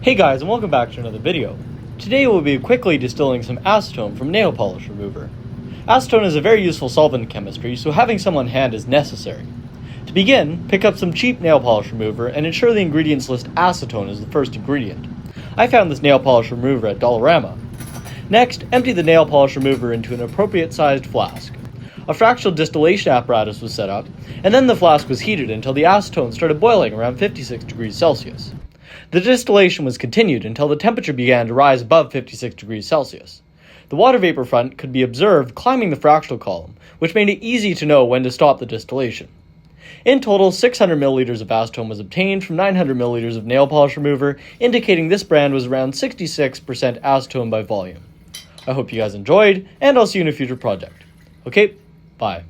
Hey guys, and welcome back to another video. Today we'll be quickly distilling some acetone from nail polish remover. Acetone is a very useful solvent in chemistry, so having some on hand is necessary. To begin, pick up some cheap nail polish remover and ensure the ingredients list acetone as the first ingredient. I found this nail polish remover at Dollarama. Next, empty the nail polish remover into an appropriate sized flask. A fractional distillation apparatus was set up, and then the flask was heated until the acetone started boiling around 56 degrees Celsius. The distillation was continued until the temperature began to rise above 56 degrees Celsius. The water vapor front could be observed climbing the fractional column, which made it easy to know when to stop the distillation. In total, 600 milliliters of acetone was obtained from 900 milliliters of nail polish remover, indicating this brand was around 66% acetone by volume. I hope you guys enjoyed, and I'll see you in a future project. Okay, bye.